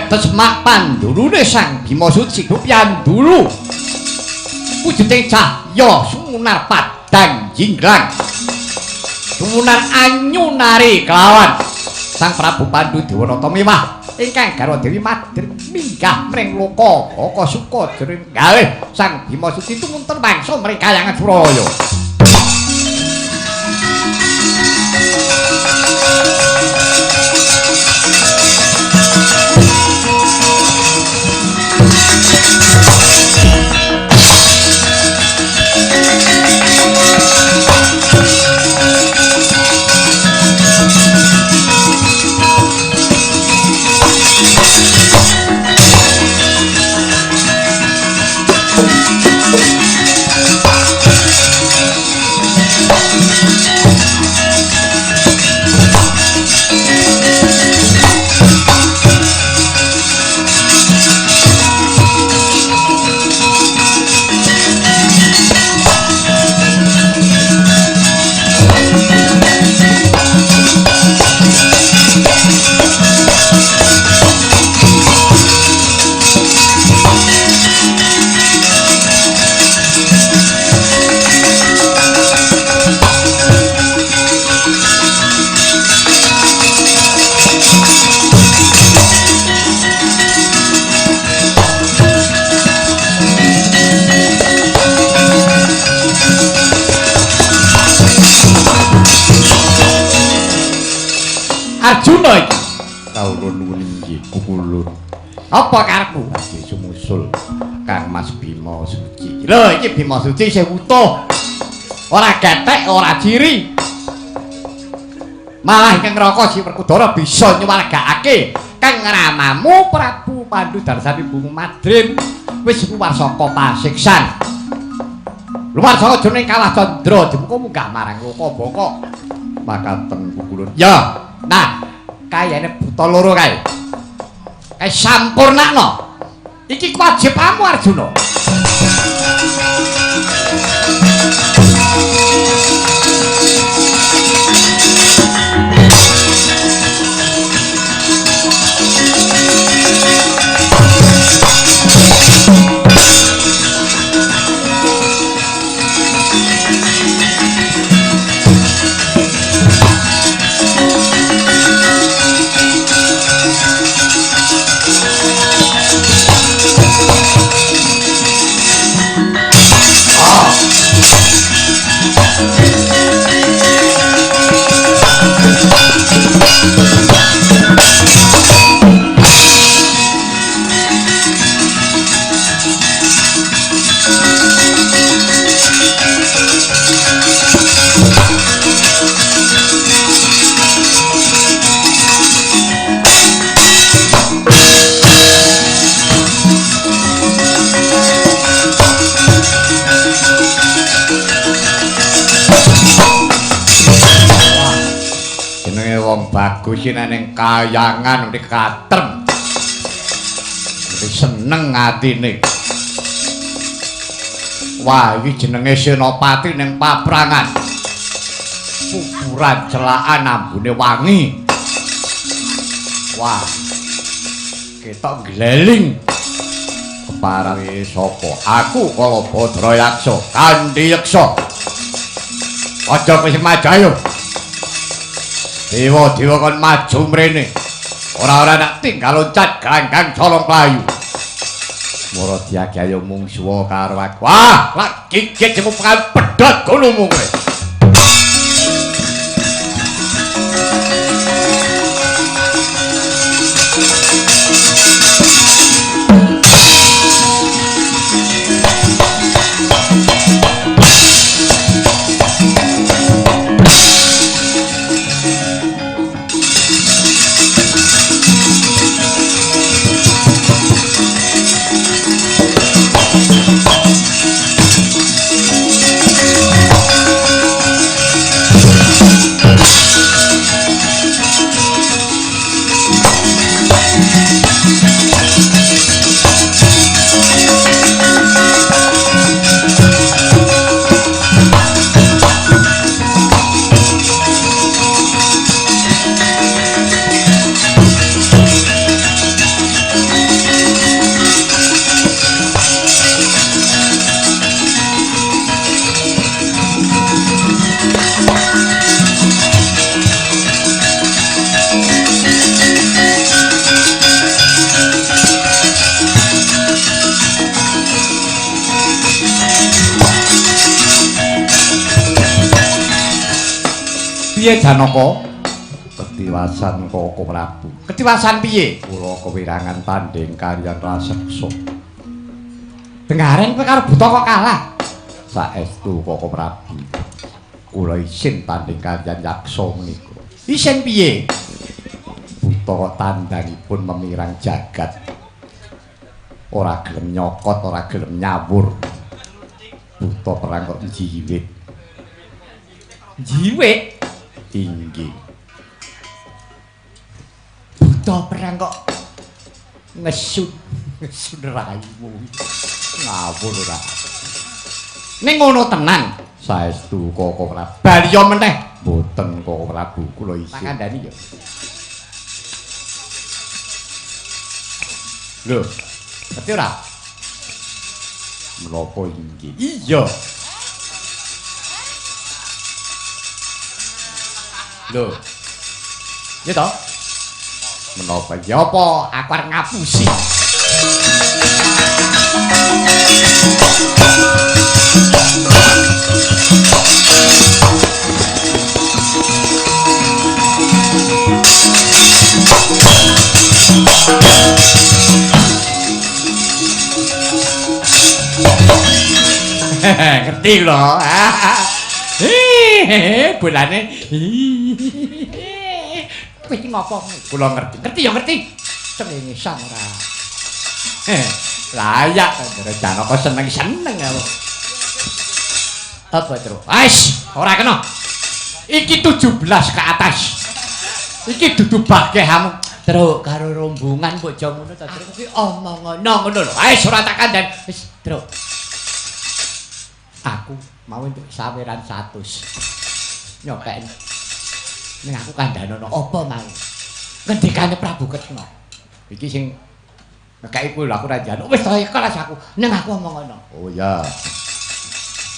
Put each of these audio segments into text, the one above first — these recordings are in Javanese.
kados mak pandulune Sang Bima Suci Rupyandulu wujuding cahya sumunar padang jinggrang sumunar anyunari kelawan Sang Prabu Pandhu Dewanata mewah ingkang garwa Dewi Madri minggah mring loka suka jering kalih Sang Bima Suci tumunten mangsa mrikayangan Suraya. Arjuna iki kawula nuwun inggih kukulun. Apa karepmu? Badhe sumusul Kang Mas Bima Suci. Lho iki Bima Suci isih utuh. Ora getek, ora ciri. Malah Kang Raka Si Werkudara bisa nyuwargakake Kang Ramamu Prabu Pandhu Darsani Bumi Madrim wis luwar saka pasiksan. Luwar saka jroning Kawah Candra dimuka munggah marang loka-baka. Makaten kukulun. Ya. Nah, kayane buta loro kae. Kae sampurnakno. Iki kewajibanmu Arjuna. Bagus ning kayangan ning katrem. Seneng atine. Wah, iki jenenge Senopati ning paprangan. Kuburan celaan ambune wangi. Wah. Ketok gleling. Keparange sapa? Aku kala Badrayaksa, Kanthi Yeksa. Aja wis maju ayo. Dewa-dewa kon maju mrene. Ora-ora nak tinggal loncat ganggang colong playu. Moro diage ayo mungsuha karo aku. Wah, lak gigit jemu pedhot gunungmu kowe. Piye Janaka? Ketiwasan Koko Prabu. Ketiwasan piye? Kula kewirangan tanding kaliyan raseksa. Dengaren kowe karo buta kok kalah. Saestu Koko Prabu. Kula isin tanding kaliyan yaksa menika. Isin piye? Buta kok tandangipun memirang jagat. Ora gelem nyokot, ora gelem nyawur. Buta perang kok jiwit. Jiwit? Inggih. Buta perang kok ngesut raimu. Ngawur ora. Ning ngono tenan. Saestu Koko Prabu. Baliya meneh. Mboten Koko Prabu, kula isin. Tak kandhani ya. Lho, ngerti ora? Menapa inggih? Iya. Lho. Ya toh? Menapa ya apa aku arep ngapusi? Ngerti lho. Bolane. Kowe iki ngopo? Kula ngerti. Ngerti ya ngerti. Cengengesan ora. Layak Janaka seneng-seneng aku. Apa terus? Wis, ora kena. Iki 17 ke atas. Iki dudu bagehamu. Truk karo rombongan mbok jo ngono ta, Truk. Kuwi omongono ngono lho. Wis ora tak kandhan. Wis, Truk. Aku mau entuk saweran 100. Nyopek. Ning aku kandhanono apa mau? Ngendikane Prabu Kresna. Iki sing ngekeki kuwi lho aku ra njaluk. Wis ta kelas aku. Ning aku omong ngono. Oh ya.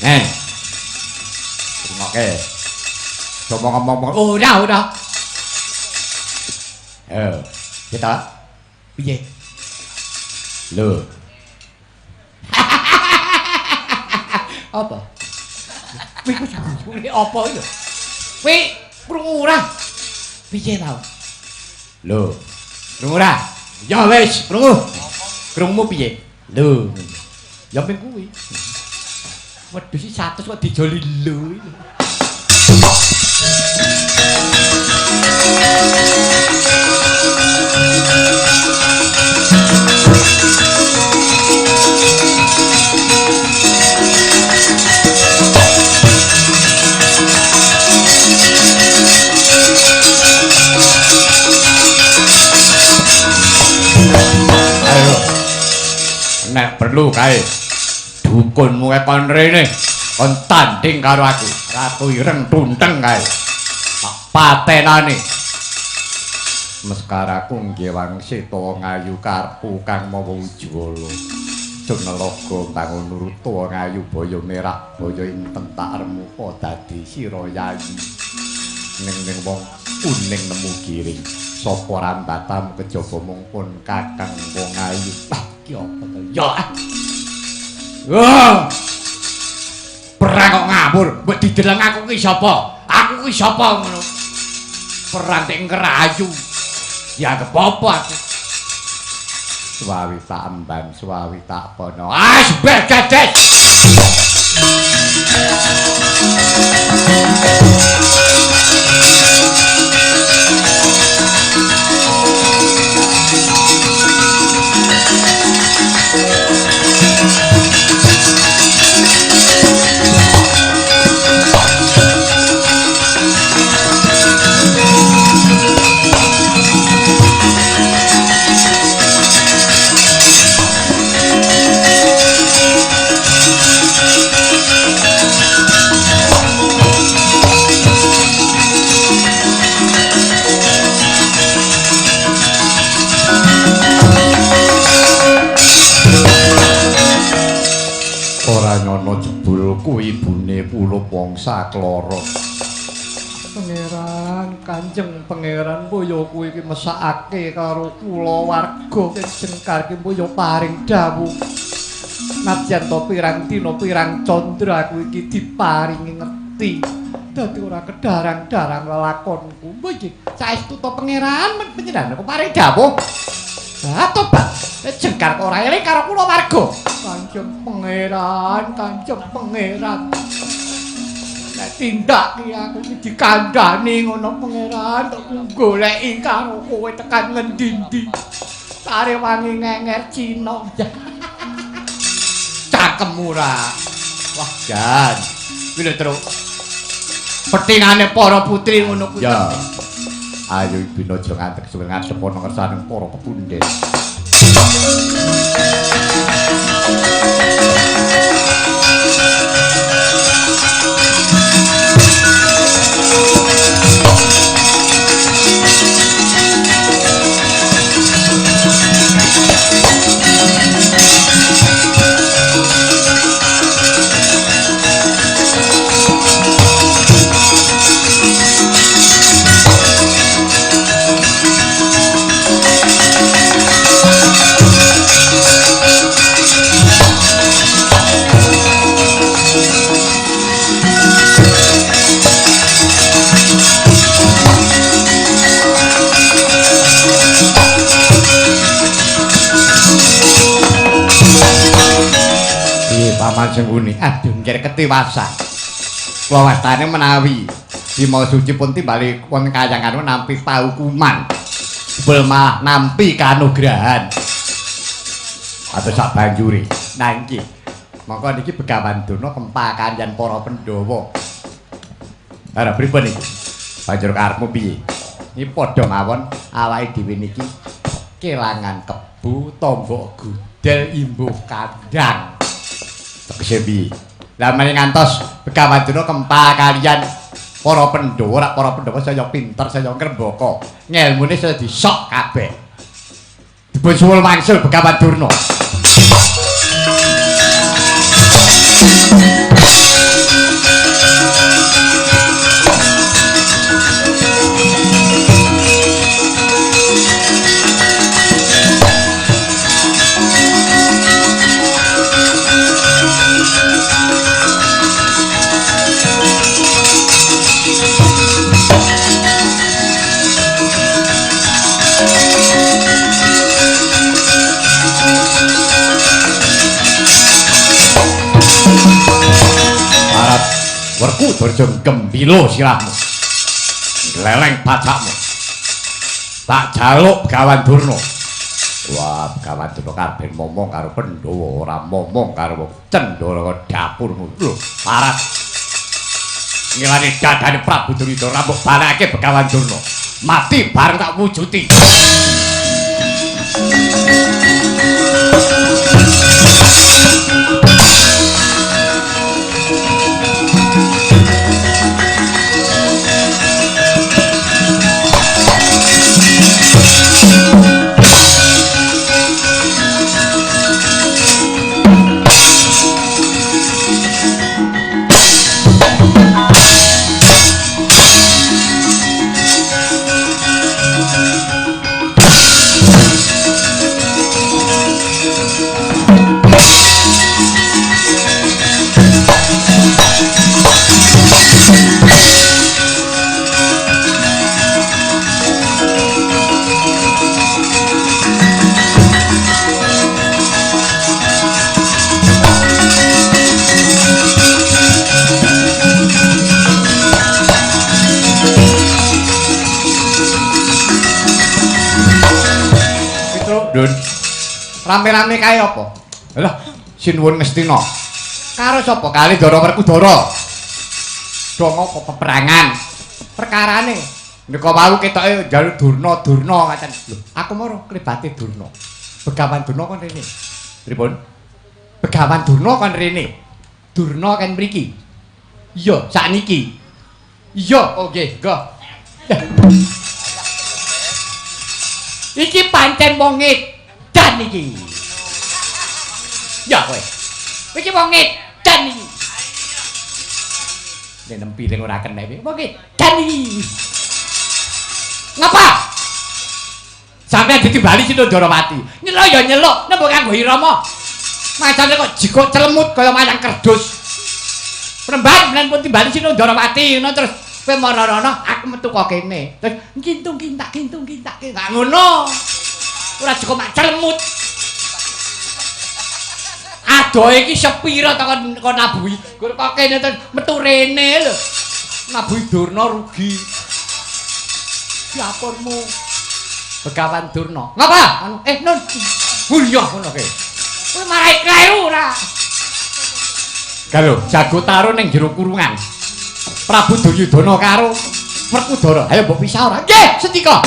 Nen. Rungokke. Coba ngomong. Ora. Kita. Piye? Lho. Apa? Kuwi apa iki? Kuwi krungu ora? Piye tau? Lho, krungu ora? Ya wis, krungu. Krungumu piye? Lho. Ya ping kuwi. Wedhus 100 kok dijoli lho. Nek perlu kae dukunmu kon rene kon tanding karo aku Ratu Ireng Tunteng kae tak patenane meskaraku nggih wangsita ngayu karpu kang mawa ujwala Jonelaga bangun nurut tuwa ngayu baya merak baya ing tentak remuka dadi sira yayi ning wong kuning nemu giring sapa rambatam kejaba mung pun kakang wong ayu ki apa to ya wah perang kok ngawur mbok dideleng aku ki sapa ngono perang tek ngerayu ya kepopo aku suwawi tak emban suwawi tak pono bergadet Nyono jebul ku ibune Puluh Wangsa Kloro Pangeran, Kanjeng Pangeran boyo kuwi iki mesakake karo kula warga jengkarke boyo paring dawuh. Nadyan to pirang dina pirang candra kuwi iki diparingi ngerti. Dadi ora kedarang-darang lelakonku. Mbok iki saestu to Pangeran panjenengan kok paring dawuh. Lah tobat, jengkar kok ora eling karo kula warga. Kanjeng Pangeran. Nek tindak iki aku iki dikandhani ngono Pangeran, tok goleki karo kowe tekan ngendi-endi. Sare wangi ngenger Cina. Cakemmu ora. Wah, Jan. Kuwi lho, Truk. Petingane para putri ngono kuwi. Ya. Ayo Ibina aja ngantek suwe ngadep ana ngersaning para pepundhen. Paman Sengkuni, aduh nggih ketiwasan. Kula wastane menawi Bima Suci pun timbali wonten kayangan nampi paukuman. Belma nampi kanugrahan. Atau sak banjuri. Nah iki. Monggo niki Begawan Durna kempa kanjan para Pandhawa. Ara pripun iki? Banjur karepmu piye? Iki padha mawon awake dhewe niki kelangan kebu, tombok gudel, imbuh kandang. Tegese piye? Lah mening ngantos Begawan Durna kempa kaliyan para Pandhawa, para Pandhawa saya pinter, saya ngrembaka. Ngilmune saya disok kabeh. Dipun suwul wangsul Begawan Durna. Werku Durja gembilo sirahmu. Leleng pacakmu. Tak jaluk Begawan Durna. Wah, Begawan Durna kabeh momong karo Pandhawa, ora momong karo Cendana dapurmu. Lho, parat. Ngilani dadane Prabu Duryudana rambut balake Begawan Durna. Mati bareng tak wujuti. Dun. Rame-rame kae apa? Lah, sinuwun Ngastina. Karo sapa? Kali Ndara Werkudara. Dong apa peperangan? Perkarane nika wau ketoke njaluk Durna ngaten. Lho, aku moro klebate Durna. Begawan Durna kon rene. Pripun? Begawan Durna kon rene. Durna kan mriki. Iya, sakniki. Iya, oh nggih, nggo. Iki pancen wong edan iki. Ya kowe. Iki wong edan iki. nek nempiling ora kenek. Apa ki? Dani. Ngapa? Sampeyan ditimbali Cinandrawati. Nyeluk ya nyeluk, nembok kanggo irama. Macane kok jikok celemut kaya mayang kerdus. Premban menan pun timbali Cinandrawati ngono terus kowe marana aku metu kok kene. Terus kintung-kintak gak ngono. Ora jikok mak celemut. Adohe iki sepira to kon nabuhi. Kok kene terus metu rene lho. Nabuhi Durna rugi. Diapormu. Begawan Durna. Ngapa? Nun. Iya ngono kae. Kowe marai kleru ora. Karo jago taruh ning jero kurungan. Prabu Duryudana karo Werkudara. Ayo mbok pisah ora? Nggih, setika.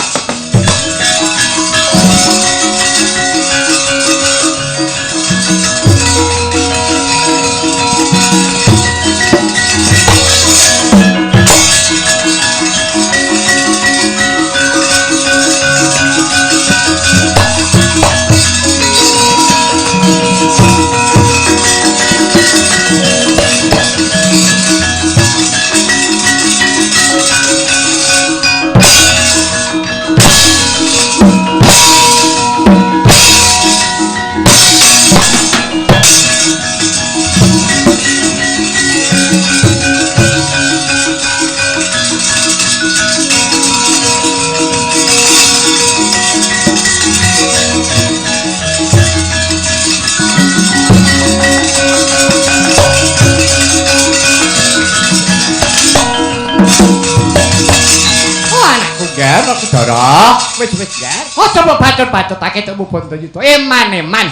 Werkudara, wis jar. Aja mbok bacot-bacotake tekmu Bantayuda. Eman.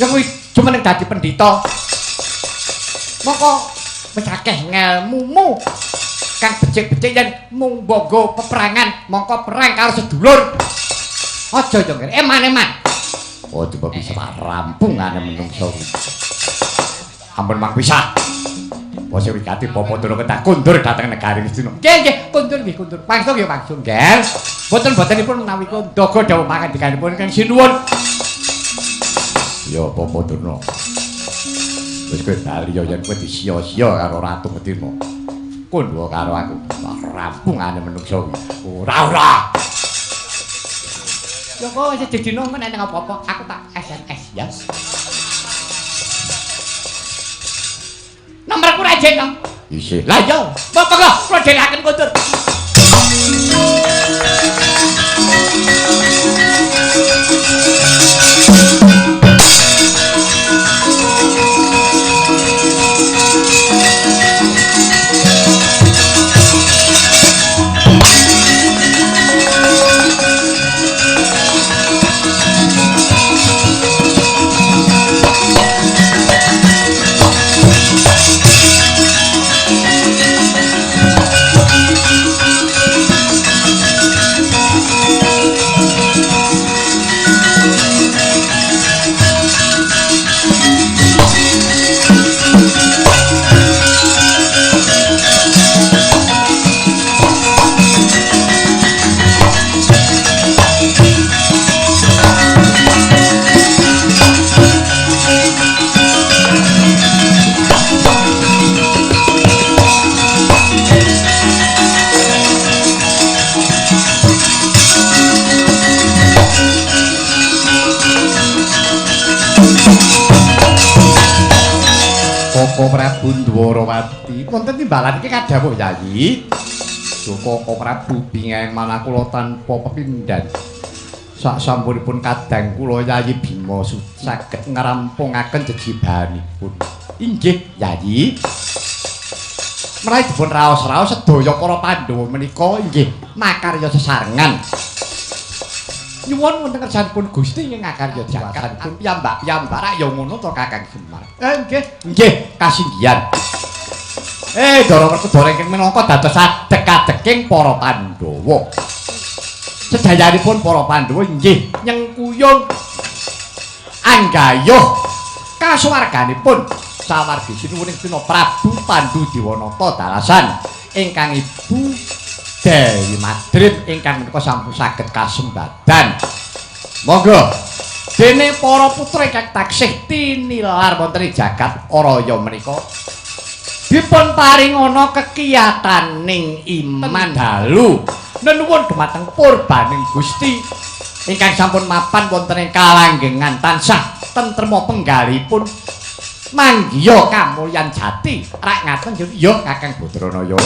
Ya kuwi cuma ning dadi pendhita. Moko wis akeh ngelmumu. Kang becik-becik yen mung bogo peperangan, mongko perang karo sedulur. Aja yo ngene. Eman. Oh, coba bisa rampungane menungso. Ampun mang pisah. Wis wigati Bapak Durna kedah kundur dhateng negari Wisnu. Nggih, kundur. Pangsung ya pangsung, nggih. Boten-botenipun menawi ndaga dawuh pangandikanipun kang sinuwun. Ya Bapak Durna. Wis kowe bali ya yen kowe disia-sia karo Ratu Ngedirma. Kundha karo aku. Rampungane menungso iki. Ora. Ya kok wis didino men nek apa-apa aku tak SMS ya. Nomorku ra jek, Kang. Isih. Lah yo, monggo kula dherekaken kundur. Joko Prabu Ndwarawati wonten timbalan iki kadhawuh Yayi. Joko Prabu bingeng manakula tanpa pepindhan. Sak sampunipun kadang kula Yayi Bima saged ngrampungaken jejibahanipun. Inggih Yayi. Menawi dipun raos-raos sedaya para Pandhawa menika inggih makarya sesarengan. Nyuwun wonten kersanipun Gusti ing ngakarya jagatipun piyambak-piyambak rak ya ngono to Kakang Semar. Nggih, kasinggihan. Dara Werkudara ingkang minangka dados adhek-adheking para Pandhawa. Sedayanipun para Pandhawa inggih nyengkuyung anggayuh kasuwarganipun sawargi sinuwuning Sina Prabu Pandhudewanata dalasan ingkang Ibu Dewi Madrim ingkang menika sampun saged kasembadan. Monggo dene para putra ingkang taksih tinilar wonten ing jagat raya menika dipun paringana kekiyataning iman dalu nenuwun dumateng purbaning Gusti ingkang sampun mapan wonten ing kalanggengan tansah tentrema penggalipun manggiya kamulyan jati rak ngaten ya Kakang Badranaya.